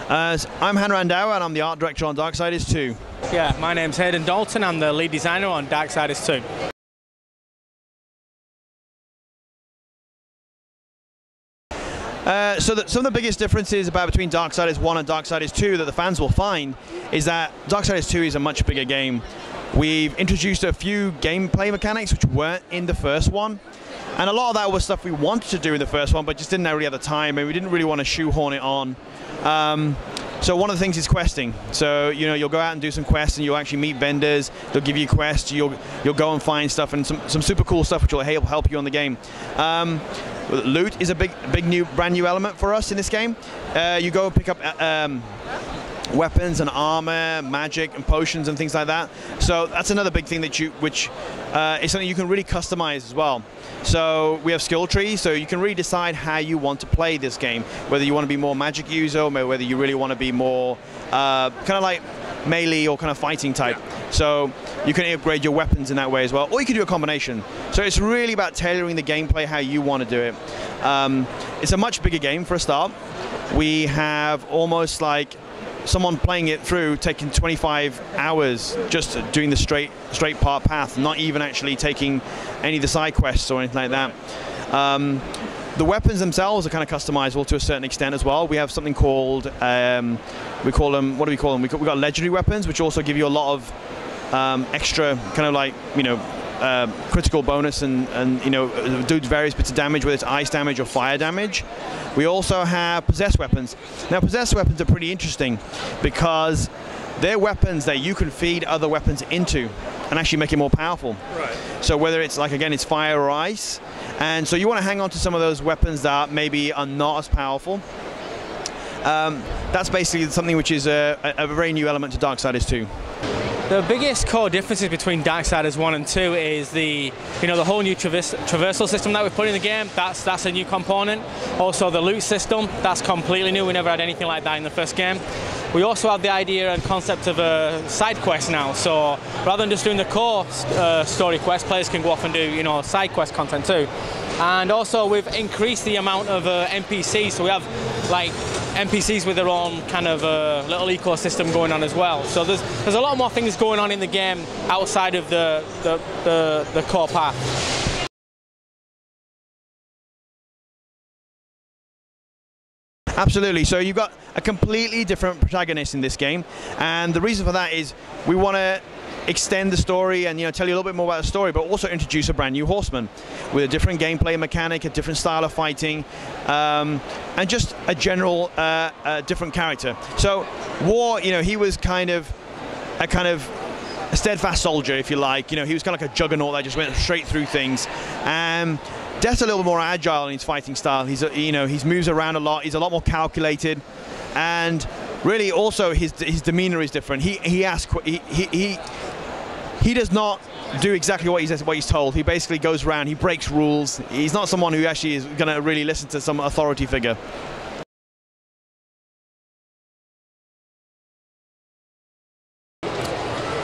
I'm Han and Hayden, and I'm the art director on DarkSiders II. Yeah, my name's Hayden Dalton. I'm the lead designer on DarkSiders II. Some of the biggest differences between DarkSiders 1 and DarkSiders 2 that the fans will find is that DarkSiders 2 is a much bigger game. We've introduced a few gameplay mechanics which weren't in the first one, and a lot of that was stuff we wanted to do in the first one but just didn't really have the time, and we didn't really want to shoehorn it on. So one of the things is questing. So you'll go out and do some quests, and you'll actually meet vendors. They'll give you quests. You'll go and find stuff, and some super cool stuff which will help you on the game. Loot is a brand new element for us in this game. You go and pick up weapons and armor, magic and potions and things like that. So that's another big thing which is something you can really customize as well. So we have skill trees, so you can really decide how you want to play this game, whether you want to be more magic user or whether you really want to be more kind of like melee or kind of fighting type. So you can upgrade your weapons in that way as well, or you can do a combination. So it's really about tailoring the gameplay how you want to do it. It's a much bigger game for a start. We have almost like someone playing it through taking 25 hours just doing the straight part path, not even actually taking any of the side quests or anything like that. The weapons themselves are kind of customizable to a certain extent as well. We have something called, we call them, what do we call them? We've got legendary weapons, which also give you a lot of extra kind of like, critical bonus and do various bits of damage, whether it's ice damage or fire damage. We also have possessed weapons. Now possessed weapons are pretty interesting because they're weapons that you can feed other weapons into and actually make it more powerful. Right. So whether it's like, again, it's fire or ice, and so you want to hang on to some of those weapons that maybe are not as powerful. That's basically something which is a very new element to DarkSiders 2. The biggest core differences between DarkSiders 1 and 2 is the whole new traversal system that we put in the game. That's a new component. Also the loot system, that's completely new. We never had anything like that in the first game. We also have the idea and concept of a side quest now. So rather than just doing the core story quest, players can go off and do side quest content too. And also we've increased the amount of NPCs. So we have like NPCs with their own kind of little ecosystem going on as well. So there's a lot more things going on in the game outside of the core path. Absolutely. So you've got a completely different protagonist in this game, and the reason for that is we want to extend the story and tell you a little bit more about the story, but also introduce a brand new horseman with a different gameplay mechanic, a different style of fighting, and just a general different character. So War, he was kind of a steadfast soldier, if you like. He was kind of like a juggernaut that just went straight through things. Death's a little more agile in his fighting style. He moves around a lot. He's a lot more calculated, and really also his demeanor is different. He does not do exactly what he's told. He basically goes around. He breaks rules. He's not someone who actually is going to really listen to some authority figure.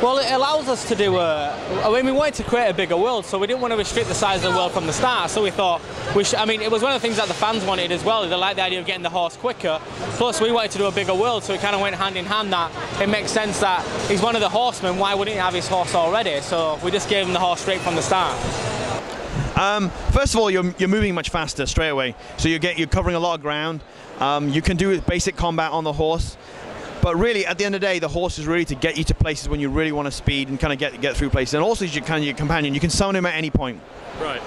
Well, it allows us to do we wanted to create a bigger world, so we didn't want to restrict the size of the world from the start. So we thought, it was one of the things that the fans wanted as well. They liked the idea of getting the horse quicker. Plus, we wanted to do a bigger world, so it kind of went hand in hand that it makes sense that he's one of the horsemen. Why wouldn't he have his horse already? So we just gave him the horse straight from the start. First of all, you're moving much faster straight away. So you're covering a lot of ground. You can do basic combat on the horse. But really, at the end of the day, the horse is really to get you to places when you really want to speed and kind of get through places. And also, your companion, you can summon him at any point. Right.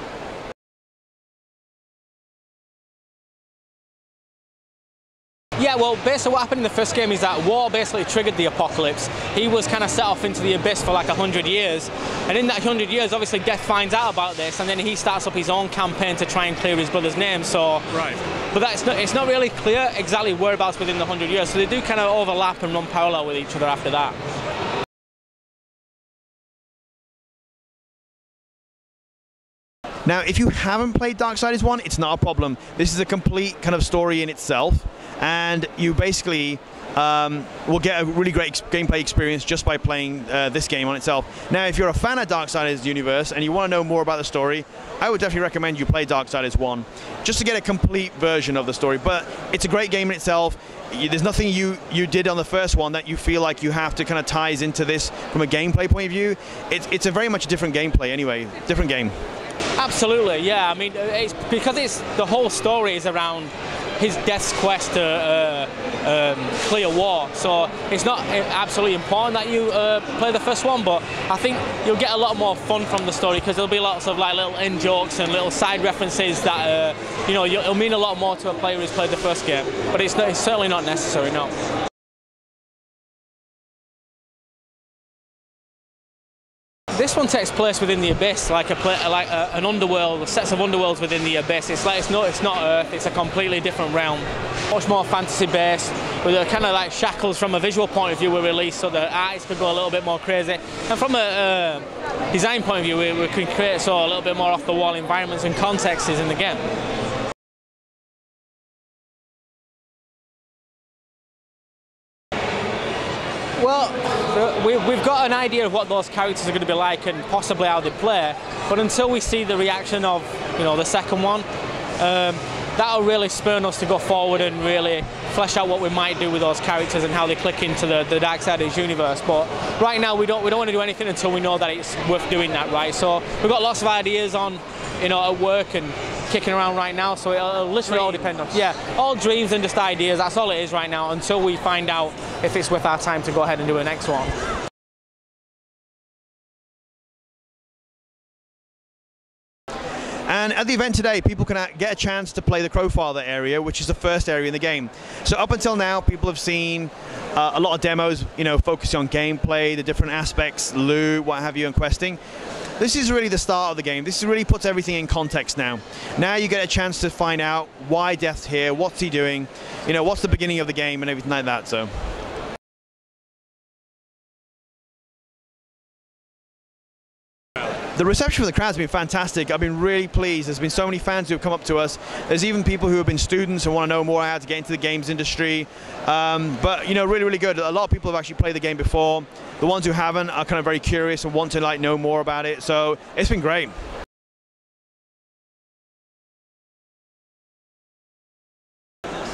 Yeah, well, basically what happened in the first game is that War basically triggered the apocalypse. He was kind of set off into the abyss for like 100 years. And in that 100 years, obviously, Death finds out about this, and then he starts up his own campaign to try and clear his brother's name. So, right. But it's not really clear exactly whereabouts within the 100 years. So they do kind of overlap and run parallel with each other after that. Now, if you haven't played Darksiders 1, it's not a problem. This is a complete kind of story in itself, and you basically will get a really great gameplay experience just by playing this game on itself. Now, if you're a fan of Darksiders universe and you want to know more about the story, I would definitely recommend you play Darksiders 1, just to get a complete version of the story. But it's a great game in itself. There's nothing you did on the first one that you feel like you have to kind of ties into this from a gameplay point of view. It's a very much different gameplay anyway, different game. Absolutely, yeah. I mean, it's because the whole story is around his death's quest to clear war. So it's not absolutely important that you play the first one, but I think you'll get a lot more fun from the story because there'll be lots of like little in jokes and little side references that you know, it'll mean a lot more to a player who's played the first game. But it's certainly not necessary, no. This one takes place within the Abyss, like an underworld, sets of underworlds within the Abyss. It's not Earth, it's a completely different realm. Much more fantasy based, with a kind of like shackles from a visual point of view were released so the artists could go a little bit more crazy. And from a design point of view, we can create so a little bit more off the wall environments and contexts in the game. Well, we've got an idea of what those characters are going to be like and possibly how they play, but until we see the reaction of, you know, the second one, that'll really spur us to go forward and really flesh out what we might do with those characters and how they click into the Darksiders universe. But right now we don't want to do anything until we know that it's worth doing that, right? So we've got lots of ideas on, you know, at work and kicking around right now, so it'll literally all depend on, yeah, all dreams and just ideas. That's all it is right now until we find out if it's worth our time to go ahead and do a next one. And at the event today, people can get a chance to play the Crowfather area, which is the first area in the game. So up until now, people have seen a lot of demos, you know, focusing on gameplay, the different aspects, loot, what have you, and questing. This is really the start of the game. This really puts everything in context now. Now you get a chance to find out why Death's here, what's he doing, you know, what's the beginning of the game and everything like that. So. The reception from the crowd has been fantastic. I've been really pleased. There's been so many fans who have come up to us. There's even people who have been students and want to know more how to get into the games industry. But, you know, really, really good. A lot of people have actually played the game before. The ones who haven't are kind of very curious and want to like know more about it. So it's been great.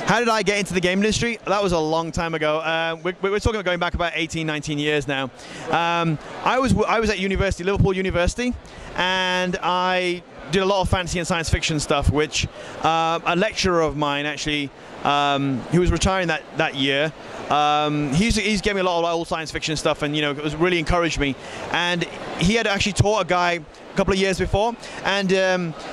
How did I get into the game industry? That was a long time ago. We're talking about going back about 18, 19 years now. I was at university, Liverpool University, and I did a lot of fantasy and science fiction stuff, which a lecturer of mine actually, who was retiring that year, he's gave me a lot of old science fiction stuff, and you know, it was really encouraged me. And he had actually taught a guy a couple of years before, and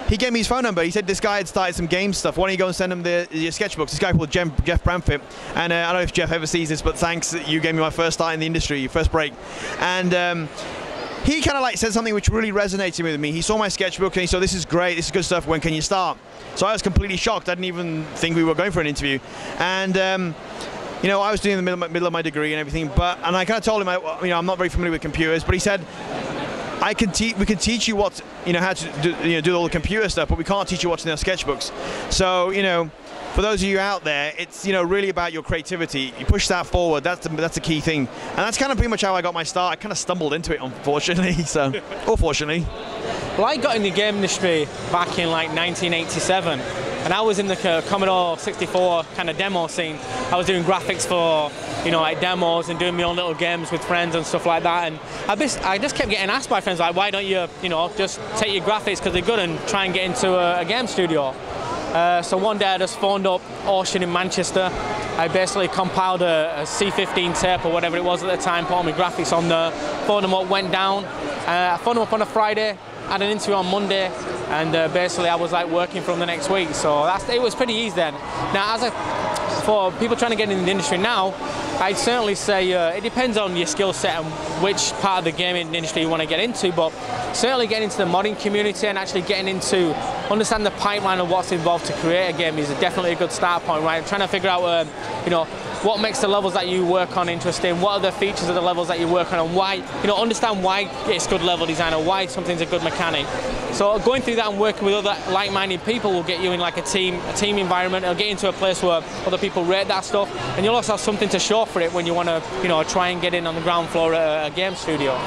he gave me his phone number. He said this guy had started some game stuff. Why don't you go and send him your sketchbooks? This guy called Jeff Bramfit, and I don't know if Jeff ever sees this, but thanks, you gave me my first start in the industry, first break. And he kind of like said something which really resonated with me. He saw my sketchbook and he said, this is great, this is good stuff, when can you start? So I was completely shocked. I didn't even think we were going for an interview. And you know, I was doing the middle of my degree and everything, and I kind of told him, you know, I'm not very familiar with computers, but he said, we can teach you what, you know, how to do, you know, do all the computer stuff, but we can't teach you what's in our sketchbooks. So, you know, for those of you out there, it's, you know, really about your creativity. You push that forward. That's the key thing, and that's kind of pretty much how I got my start. I kind of stumbled into it, unfortunately. So, or fortunately. Well, I got in the game industry back in like 1987, and I was in the Commodore 64 kind of demo scene. I was doing graphics for, you know, like demos and doing my own little games with friends and stuff like that. And I just kept getting asked by friends, like, why don't you, you know, just take your graphics because they're good and try and get into a game studio. So one day I just phoned up Ocean in Manchester. I basically compiled a C15 tape or whatever it was at the time, put all my graphics on there, phoned them up, went down. I phoned them up on a Friday, had an interview on Monday, and basically I was like working from the next week. So it was pretty easy then. Now, for people trying to get in the industry now, I'd certainly say it depends on your skill set and which part of the gaming industry you want to get into, but certainly getting into the modding community and actually getting into understand the pipeline of what's involved to create a game is definitely a good start point, right? Trying to figure out, you know, what makes the levels that you work on interesting, what are the features of the levels that you work on, and why, you know, understand why it's good level design or why something's a good mechanic. So going through that and working with other like-minded people will get you in like a team environment. It'll get into a place where other people rate that stuff, and you'll also have something to show for it when you want to, you know, try and get in on the ground floor at a game studio.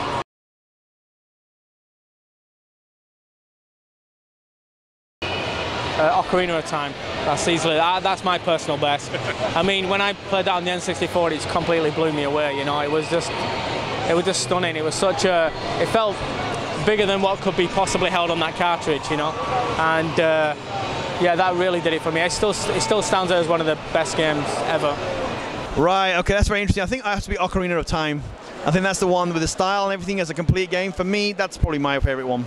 Ocarina of Time. That's easily, that's my personal best. I mean, when I played that on the N64, it completely blew me away. You know, it was just stunning. It was such a, it felt bigger than what could be possibly held on that cartridge. You know, and yeah, that really did it for me. It still stands out as one of the best games ever. Right. Okay, that's very interesting. I think I have to be Ocarina of Time. I think that's the one with the style and everything as a complete game. For me, that's probably my favorite one.